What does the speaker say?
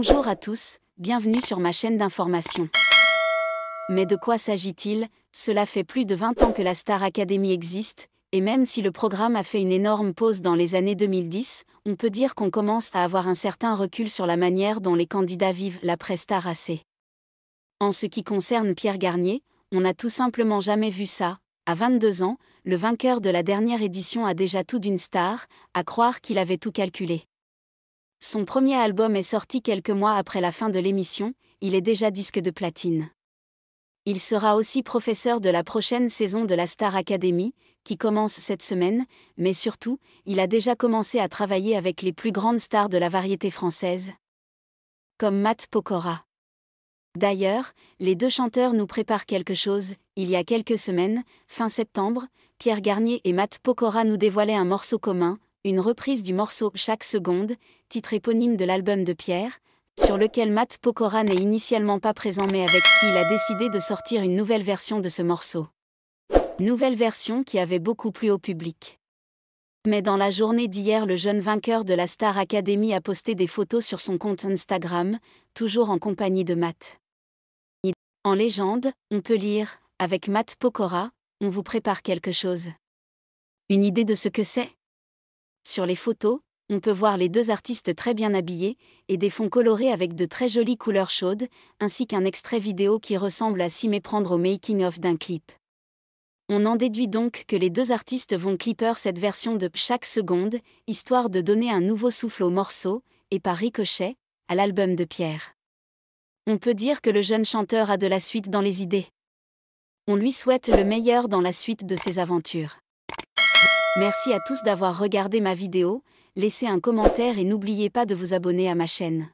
Bonjour à tous, bienvenue sur ma chaîne d'information. Mais de quoi s'agit-il? Cela fait plus de 20 ans que la Star Academy existe, et même si le programme a fait une énorme pause dans les années 2010, on peut dire qu'on commence à avoir un certain recul sur la manière dont les candidats vivent l'après-Star AC. En ce qui concerne Pierre Garnier, on n'a tout simplement jamais vu ça. À 22 ans, le vainqueur de la dernière édition a déjà tout d'une star, à croire qu'il avait tout calculé. Son premier album est sorti quelques mois après la fin de l'émission, il est déjà disque de platine. Il sera aussi professeur de la prochaine saison de la Star Academy, qui commence cette semaine, mais surtout, il a déjà commencé à travailler avec les plus grandes stars de la variété française, comme Matt Pokora. D'ailleurs, les deux chanteurs nous préparent quelque chose. Il y a quelques semaines, fin septembre, Pierre Garnier et Matt Pokora nous dévoilaient un morceau commun, une reprise du morceau « Chaque seconde », titre éponyme de l'album de Pierre, sur lequel Matt Pokora n'est initialement pas présent mais avec qui il a décidé de sortir une nouvelle version de ce morceau. Nouvelle version qui avait beaucoup plu au public. Mais dans la journée d'hier, le jeune vainqueur de la Star Academy a posté des photos sur son compte Instagram, toujours en compagnie de Matt. En légende, on peut lire « Avec Matt Pokora, on vous prépare quelque chose ». Une idée de ce que c'est? Sur les photos, on peut voir les deux artistes très bien habillés, et des fonds colorés avec de très jolies couleurs chaudes, ainsi qu'un extrait vidéo qui ressemble à s'y méprendre au making-of d'un clip. On en déduit donc que les deux artistes vont clipper cette version de « Chaque seconde », histoire de donner un nouveau souffle au morceau, et par ricochet, à l'album de Pierre. On peut dire que le jeune chanteur a de la suite dans les idées. On lui souhaite le meilleur dans la suite de ses aventures. Merci à tous d'avoir regardé ma vidéo, laissez un commentaire et n'oubliez pas de vous abonner à ma chaîne.